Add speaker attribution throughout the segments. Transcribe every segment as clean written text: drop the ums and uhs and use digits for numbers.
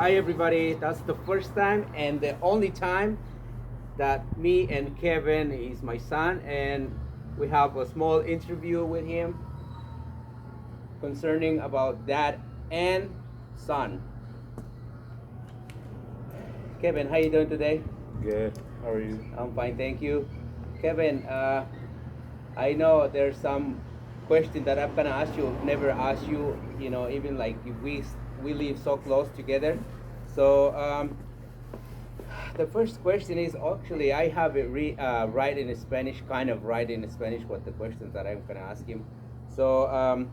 Speaker 1: Hi everybody, that's the first time and the only time that me and Kevin is my son and we have a small interview with him concerning about dad and son. Kevin, how you doing today?
Speaker 2: Good. How are you?
Speaker 1: I'm fine, thank you. Kevin, I know there's some question that I'm gonna ask you, never ask you, even like if we live so close together. So the first question is actually I have it write in Spanish, kind of write in Spanish what the questions that I'm gonna ask him. So,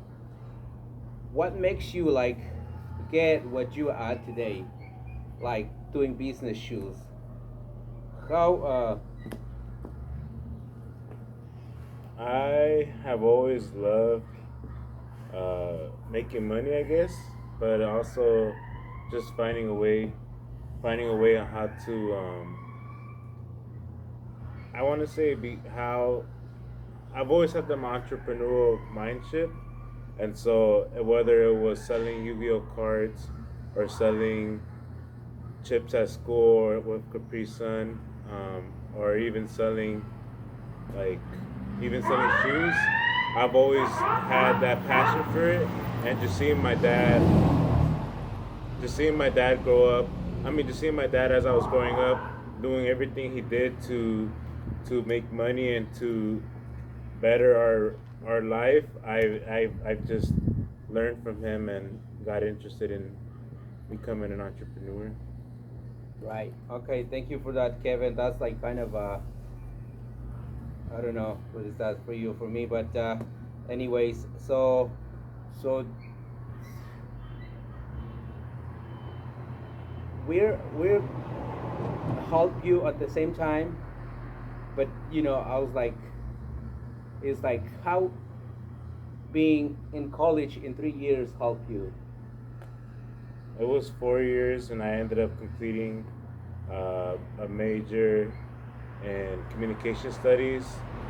Speaker 1: what makes you like get what you are today, like doing business shoes? How?
Speaker 2: I have always loved making money, I guess, but also just finding a way on how to. I want to say how I've always had the entrepreneurial mindset, and so whether it was selling Yu-Gi-Oh cards or selling chips at school or with Capri Sun, or like even selling shoes. I've always had that passion for it, and just seeing my dad grow up. I mean, just seeing my dad as I was growing up, doing everything he did to make money and to better our life. I've just learned from him and got interested in becoming an entrepreneur.
Speaker 1: Right. Okay. Thank you for that, Kevin. That's like kind of I don't know what is that for you, for me, but anyways, so we're help you at the same time, but I was like, it's like how being in college in 3 years help you.
Speaker 2: It was 4 years, and I ended up completing a major in communication studies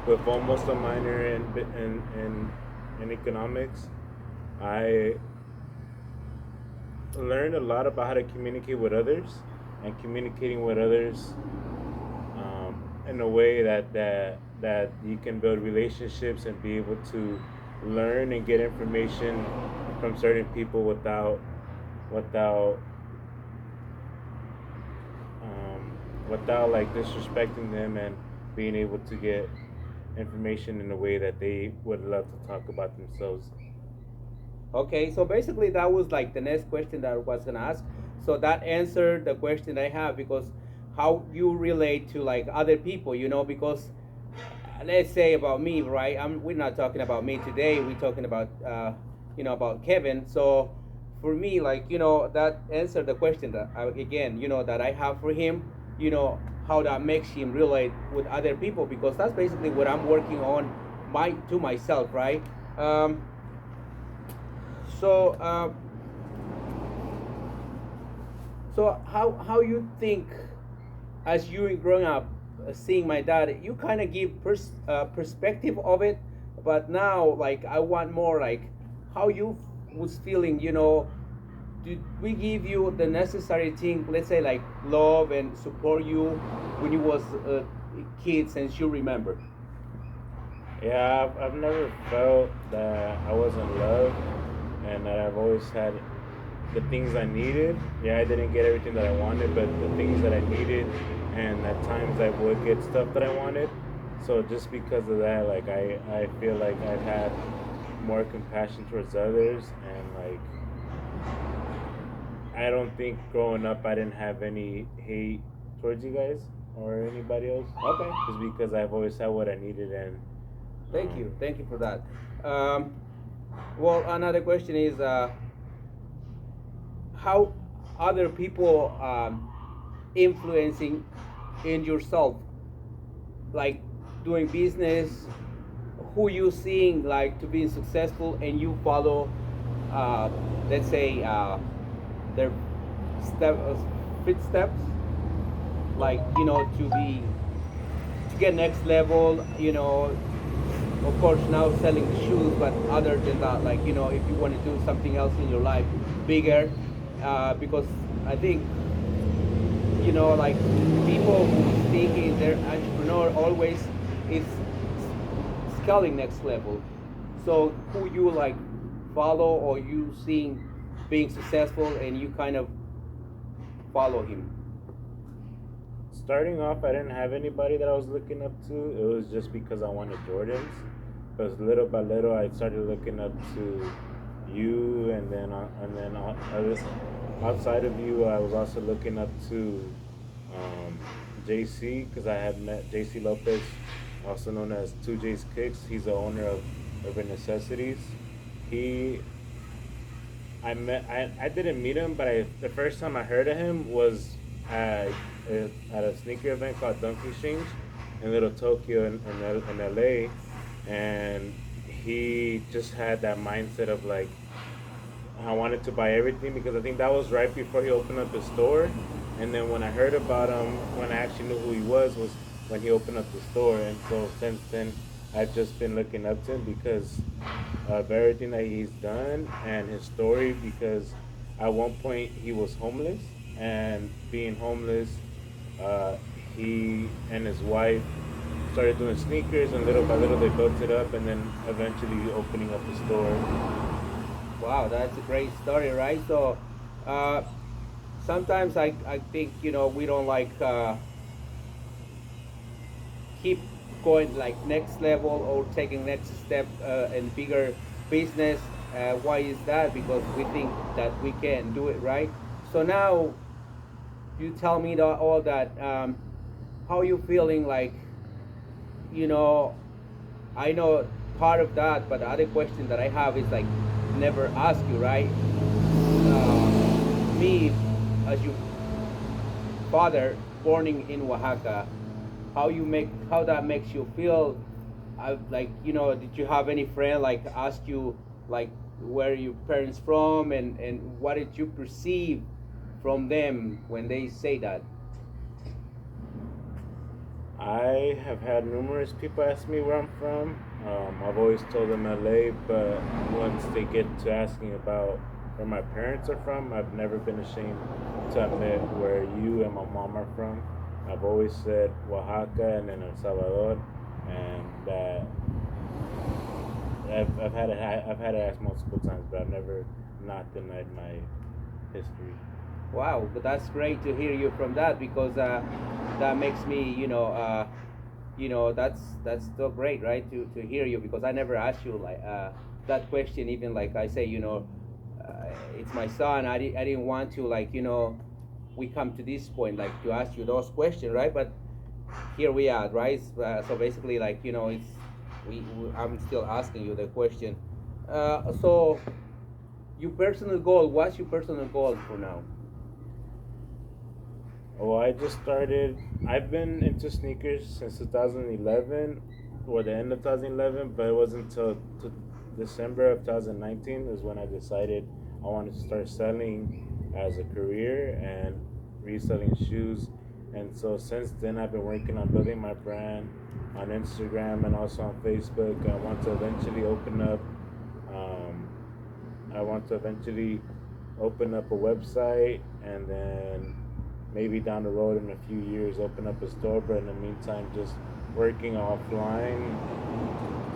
Speaker 2: with almost a minor in economics. I learned a lot about how to communicate with others and communicating with others in a way that you can build relationships and be able to learn and get information from certain people without without like disrespecting them and being able to get information in a way that they would love to talk about themselves.
Speaker 1: Okay, so basically that was like the next question that I was gonna ask. So that answered the question I have, because how you relate to like other people, because let's say about me, right? We're not talking about me today. We're talking about about Kevin. So for me, like that answered the question that again, that I have for him. You know how that makes him relate with other people, because that's basically what I'm working on to myself, right? Um, so so how you think as you growing up, seeing my dad, you kind of give perspective of it, but now like I want more like how you was feeling. Did we give you the necessary thing, let's say like love and support you when you was a kid, since you remember?
Speaker 2: Yeah, I've never felt that I wasn't loved and that I've always had the things I needed. Yeah, I didn't get everything that I wanted, but the things that I needed, and at times I would get stuff that I wanted. So just because of that, like I feel like I've had more compassion towards others, and like I don't think growing up I didn't have any hate towards you guys or anybody else,
Speaker 1: Okay.
Speaker 2: just because I've always had what I needed. And
Speaker 1: Thank
Speaker 2: um,
Speaker 1: you. Thank you for that. Um, well, another question is how other people influencing in yourself, like doing business, who you seeing like to be successful, and you follow, uh, let's say, their footsteps, like to get next level. Of course now selling the shoes, but other than that, like if you want to do something else in your life bigger, because I think like people who thinking they're entrepreneur always is scaling next level. So who you like follow or you seeing being successful and you kind of follow him?
Speaker 2: Starting off, I didn't have anybody that I was looking up to. It was just because I wanted Jordans. Because little by little, I started looking up to you, others outside of you, I was also looking up to um, JC because I had met JC Lopez, also known as 2J's Kicks. He's the owner of Urban Necessities. He I didn't meet him, but the first time I heard of him was at a sneaker event called Dunk Exchange in Little Tokyo in LA, and he just had that mindset of like I wanted to buy everything because I think that was right before he opened up his store, and then when I heard about him, when I actually knew who he was when he opened up the store, and so since then I've just been looking up to him because of everything that he's done and his story because at one point he was homeless and being homeless uh, he and his wife started doing sneakers and little by little they built it up and then eventually opening up a store.
Speaker 1: Wow, that's a great story, right? So uh, sometimes I think we don't like keep going like next level or taking next step in bigger business. Why is that? Because we think that we can do it, right? So now you tell me all that. How you feeling? Like you know, I know part of that, but the other question that I have is like never ask you, right? Me, as your father, born in Oaxaca, how that makes you feel. Like did you have any friend like ask you like where your parents from and what did you perceive from them when they say that?
Speaker 2: I have had numerous people ask me where I'm from. I've always told them LA, but once they get to asking about where my parents are from, I've never been ashamed to admit where you and my mom are from. I've always said Oaxaca and then El Salvador, and that I've had it asked multiple times, but I've never not denied my history.
Speaker 1: Wow, but that's great to hear you from that because that makes me that's still great, right? To hear you because I never asked you like that question. Even like I say, it's my son. I didn't want to like we come to this point like to ask you those questions, right? But here we are, right? So basically, like it's I'm still asking you the question. So your personal goal. What's your personal goal for now?
Speaker 2: Well, I just started. I've been into sneakers since 2011, or the end of 2011, but it wasn't until December of 2019 is when I decided I wanted to start selling as a career and reselling shoes. And so since then, I've been working on building my brand on Instagram and also on Facebook. I want to eventually open up. Um, I want to eventually open up a website and then maybe down the road in a few years open up a store, but in the meantime just working offline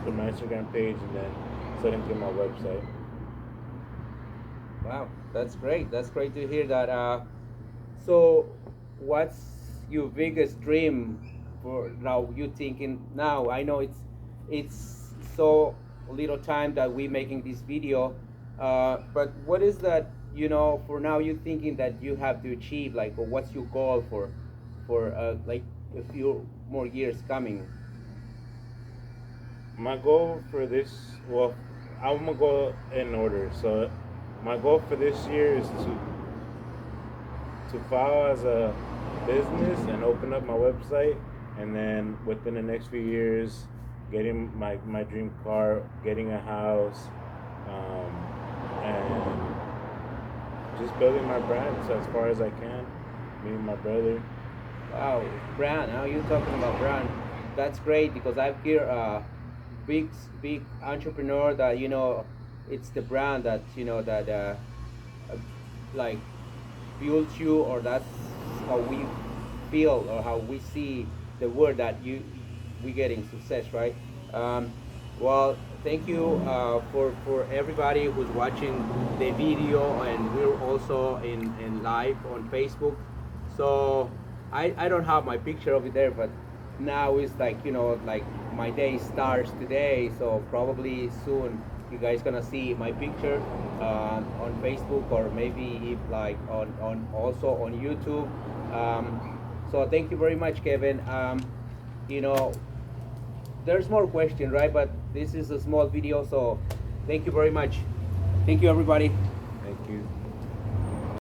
Speaker 2: through my Instagram page and then setting through my website.
Speaker 1: Wow, that's great. That's great to hear that. So, what's your biggest dream for now? You thinking now? I know it's so little time that we making this video, but what is that? For now, you thinking that you have to achieve like, or what's your goal for like a few more years coming?
Speaker 2: My goal for this, well, I'm gonna go in order. So, my goal for this year is to file as a business and open up my website, and then within the next few years, getting my dream car, getting a house, and just building my brand so as far as I can. Me and my brother.
Speaker 1: Wow, brand. Now you're talking about brand. That's great because I've heard big big entrepreneur that it's the brand that uh, like fuels you, or that's how we feel or how we see the word that we getting success, right? Um, well, thank you for everybody who's watching the video, and we're also in live on Facebook. So I don't have my picture over there, but now it's like, like my day starts today, so probably soon you guys gonna see my picture on Facebook, or maybe if like on also on YouTube. So thank you very much, Kevin. You know, there's more question, right? But this is a small video, so thank you very much. Thank you, everybody.
Speaker 2: Thank you.